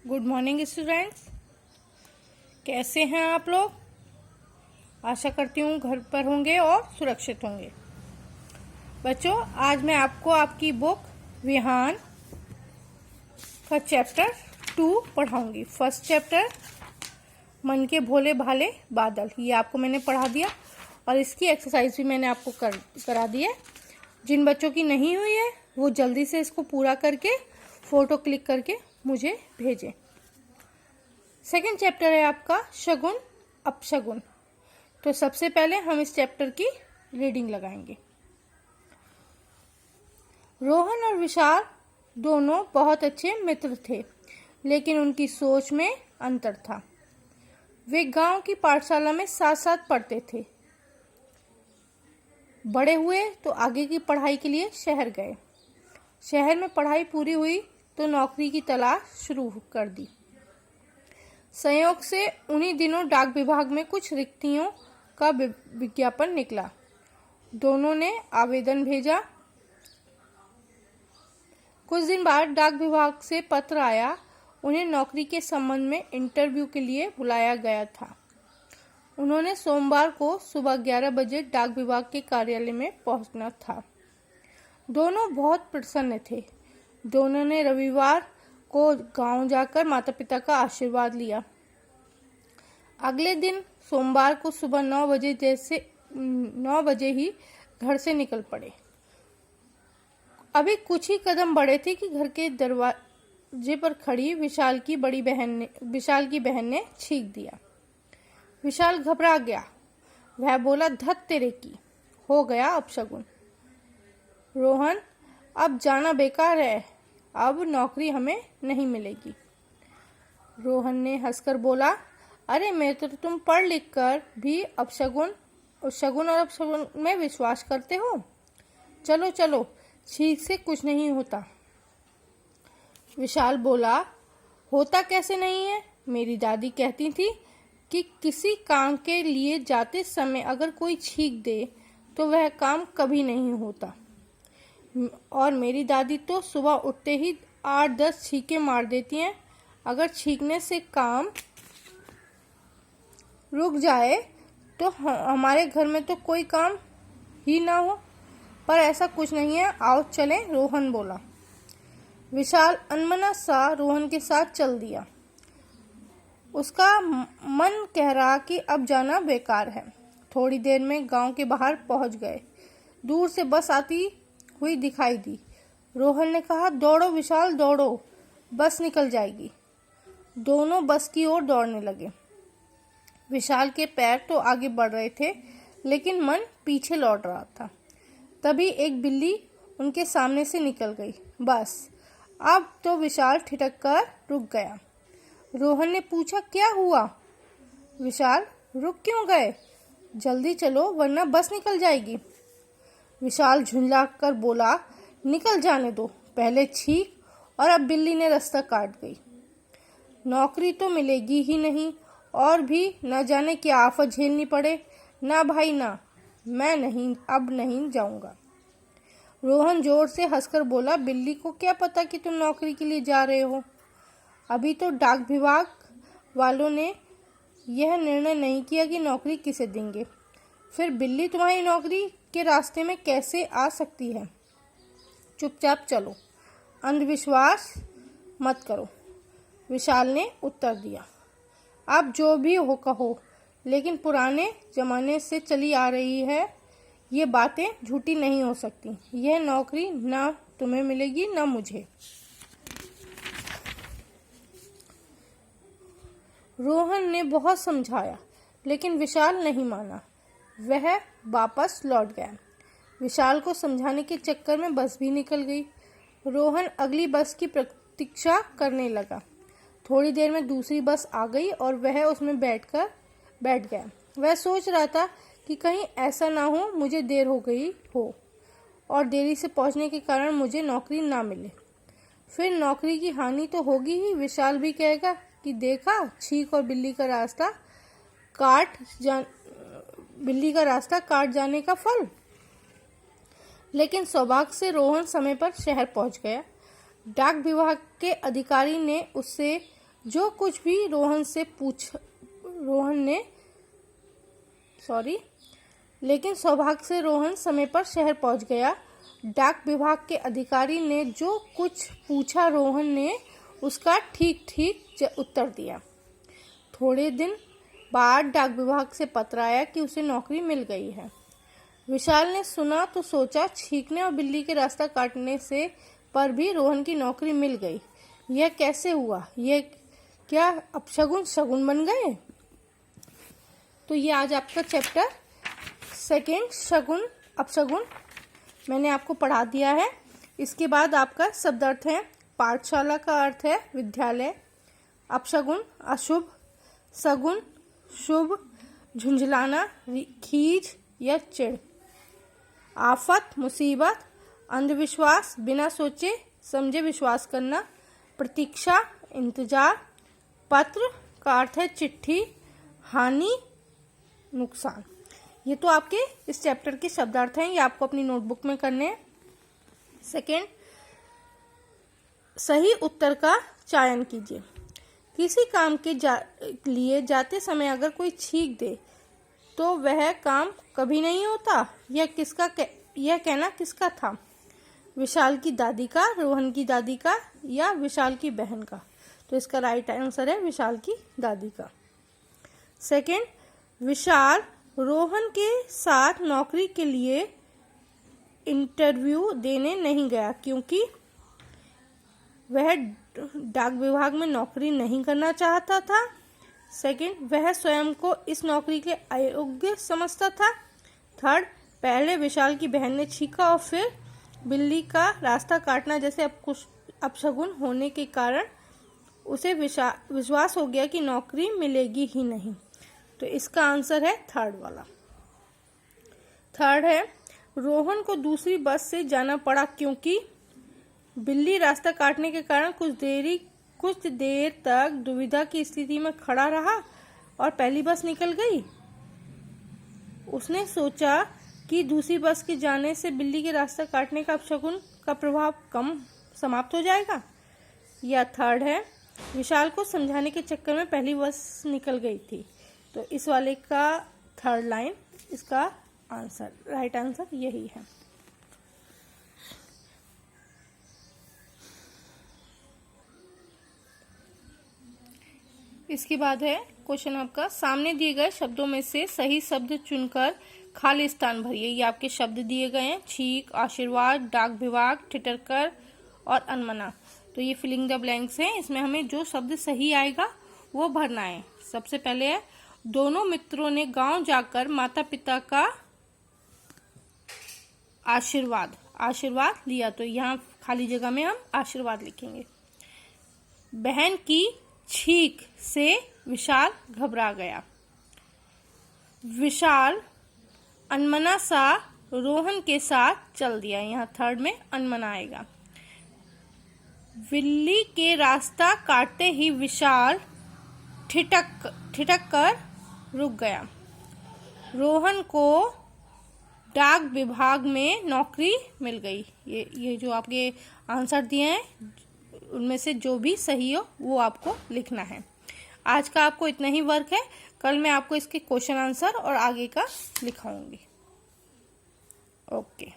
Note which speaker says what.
Speaker 1: Good morning students. कैसे हैं आप लोग? आशा करती हूँ घर पर होंगे और सुरक्षित होंगे। बच्चों, आज मैं आपको आपकी बुक विहान का चैप्टर 2 पढ़ाऊंगी। फर्स्ट चैप्टर मन के भोले भाले बादल, ये आपको मैंने पढ़ा दिया और इसकी एक्सरसाइज भी मैंने आपको करा दी है। जिन बच्चों की नहीं हुई है वो जल्दी से इसको पूरा करके फोटो क्लिक करके मुझे भेजें। सेकंड चैप्टर है आपका शगुन अपशगुन। तो सबसे पहले हम इस चैप्टर की रीडिंग लगाएंगे। रोहन और विशाल दोनों बहुत अच्छे मित्र थे, लेकिन उनकी सोच में अंतर था। वे गांव की पाठशाला में साथ साथ पढ़ते थे। बड़े हुए तो आगे की पढ़ाई के लिए शहर गए। शहर में पढ़ाई पूरी हुई तो नौकरी की तलाश शुरू कर दी। संयोग से उन्हीं दिनों डाक विभाग में कुछ रिक्तियों का विज्ञापन निकला। दोनों ने आवेदन भेजा। कुछ दिन बाद डाक विभाग से पत्र आया। उन्हें नौकरी के संबंध में इंटरव्यू के लिए बुलाया गया था। उन्होंने सोमवार को सुबह 11 बजे डाक विभाग के कार्यालय में पहुंचना था। दोनों बहुत प्रसन्न थे। दोनों ने रविवार को गांव जाकर माता पिता का आशीर्वाद लिया। अगले दिन सोमवार को सुबह 9 बजे ही घर से निकल पड़े। अभी कुछ ही कदम बढ़े थे कि घर के दरवाजे पर खड़ी विशाल की बहन ने छींक दिया। विशाल घबरा गया। वह बोला, धत तेरे की, हो गया अपशगुन। रोहन, अब जाना बेकार है, अब नौकरी हमें नहीं मिलेगी। रोहन ने हंसकर बोला, अरे मैं तो तुम पढ़ लिख कर भी शगुन और अपशगुन में विश्वास करते हो। चलो चलो, छींक से कुछ नहीं होता। विशाल बोला, होता कैसे नहीं है? मेरी दादी कहती थी कि किसी काम के लिए जाते समय अगर कोई छींक दे तो वह काम कभी नहीं होता। और मेरी दादी तो सुबह उठते ही 8-10 छींके मार देती हैं। अगर छींकने से काम रुक जाए तो हमारे घर में तो कोई काम ही ना हो। पर ऐसा कुछ नहीं है, आओ चलें, रोहन बोला। विशाल अनमना सा रोहन के साथ चल दिया। उसका मन कह रहा कि अब जाना बेकार है। थोड़ी देर में गांव के बाहर पहुंच गए। दूर से बस आती हुई दिखाई दी। रोहन ने कहा, दौड़ो विशाल दौड़ो, बस निकल जाएगी। दोनों बस की ओर दौड़ने लगे। विशाल के पैर तो आगे बढ़ रहे थे, लेकिन मन पीछे लौट रहा था। तभी एक बिल्ली उनके सामने से निकल गई। बस अब तो विशाल ठिठक कर रुक गया। रोहन ने पूछा, क्या हुआ? विशाल, रुक क्यों गए? जल्दी चलो वरना बस निकल जाएगी। विशाल झुंझला कर बोला, निकल जाने दो, पहले छींक और अब बिल्ली ने रास्ता काट गई। नौकरी तो मिलेगी ही नहीं और भी न जाने क्या आफत झेलनी पड़े। ना भाई ना, मैं नहीं, अब नहीं जाऊंगा। रोहन जोर से हंसकर बोला, बिल्ली को क्या पता कि तुम नौकरी के लिए जा रहे हो। अभी तो डाक विभाग वालों ने यह निर्णय नहीं किया कि नौकरी किसे देंगे। फिर बिल्ली तुम्हारी नौकरी के रास्ते में कैसे आ सकती है? चुपचाप चलो, अंधविश्वास मत करो, विशाल ने उत्तर दिया। आप जो भी हो कहो, लेकिन पुराने जमाने से चली आ रही है ये बातें झूठी नहीं हो सकती। यह नौकरी ना तुम्हें मिलेगी ना मुझे। रोहन ने बहुत समझाया, लेकिन विशाल नहीं माना। वह वापस लौट गया। विशाल को समझाने के चक्कर में बस भी निकल गई। रोहन अगली बस की प्रतीक्षा करने लगा। थोड़ी देर में दूसरी बस आ गई और वह उसमें बैठ गया। वह सोच रहा था कि कहीं ऐसा ना हो मुझे देर हो गई हो और देरी से पहुंचने के कारण मुझे नौकरी ना मिले। फिर नौकरी की हानि तो होगी ही। विशाल भी कहेगा कि देखा, छींक और बिल्ली का रास्ता काट जाने का फल। लेकिन सौभाग्य से रोहन समय पर शहर पहुंच गया। डाक विभाग के अधिकारी ने उससे जो कुछ भी लेकिन सौभाग्य से रोहन समय पर शहर पहुंच गया। डाक विभाग के अधिकारी ने जो कुछ पूछा रोहन ने उसका ठीक ठीक उत्तर दिया। थोड़े दिन बाद डाक विभाग से पत्र आया कि उसे नौकरी मिल गई है। विशाल ने सुना तो सोचा, छींकने और बिल्ली के रास्ता काटने से पर भी रोहन की नौकरी मिल गई। यह कैसे हुआ? यह क्या अपशगुन शगुन बन गए? तो ये आज आपका चैप्टर सेकेंड शगुन अपशगुन मैंने आपको पढ़ा दिया है। इसके बाद आपका शब्दार्थ है। पाठशाला का अर्थ है विद्यालय, अपशगुन अशुभ, शगुन शुभ, झुंझलाना खीज या चिढ़, आफत मुसीबत, अंधविश्वास बिना सोचे समझे विश्वास करना, प्रतीक्षा इंतजार, पत्र का अर्थ है चिट्ठी, हानि नुकसान। ये तो आपके इस चैप्टर के शब्दार्थ हैं, ये आपको अपनी नोटबुक में करने हैं। सेकेंड, सही उत्तर का चयन कीजिए। किसी काम के लिए जाते समय अगर कोई छींक दे तो वह काम कभी नहीं होता। यह कहना किसका था? विशाल की दादी का, रोहन की दादी का या विशाल की बहन का? तो इसका राइट आंसर है विशाल की दादी का। सेकेंड, विशाल रोहन के साथ नौकरी के लिए इंटरव्यू देने नहीं गया क्योंकि वह डाक विभाग में नौकरी नहीं करना चाहता था। सेकंड, वह स्वयं को इस नौकरी के अयोग्य समझता था। थर्ड, पहले विशाल की बहन ने छींका और फिर बिल्ली का रास्ता काटना जैसे अपशगुन होने के कारण उसे विश्वास हो गया कि नौकरी मिलेगी ही नहीं। तो इसका आंसर है थर्ड वाला। थर्ड है, रोहन को दूसरी बस से जाना पड़ा क्योंकि बिल्ली रास्ता काटने के कारण कुछ देर तक दुविधा की स्थिति में खड़ा रहा और पहली बस निकल गई। उसने सोचा कि दूसरी बस के जाने से बिल्ली के रास्ता काटने का अपशगुन का प्रभाव कम समाप्त हो जाएगा। या थर्ड है, विशाल को समझाने के चक्कर में पहली बस निकल गई थी। तो इस वाले का थर्ड लाइन इसका आंसर, राइट आंसर यही है। इसके बाद है क्वेश्चन आपका, सामने दिए गए शब्दों में से सही शब्द चुनकर खाली स्थान भरिए। ये आपके शब्द दिए गए हैं, छींक, आशीर्वाद, डाक विभाग, ठिठरकर और अनमना। तो ये फिलिंग द ब्लैंक्स हैं। इसमें हमें जो शब्द सही आएगा वो भरना है। सबसे पहले है, दोनों मित्रों ने गांव जाकर माता पिता का आशीर्वाद लिया। तो यहाँ खाली जगह में हम आशीर्वाद लिखेंगे। बहन की छींक से विशाल घबरा गया। विशाल अनमना सा रोहन के साथ चल दिया। यहाँ थर्ड में अनमना आएगा। बिल्ली के रास्ता काटते ही विशाल ठिठक कर रुक गया। रोहन को डाक विभाग में नौकरी मिल गई। ये जो आपके आंसर दिए हैं उनमें से जो भी सही हो वो आपको लिखना है। आज का आपको इतना ही वर्क है। कल मैं आपको इसके क्वेश्चन आंसर और आगे का लिखाऊंगी। ओके।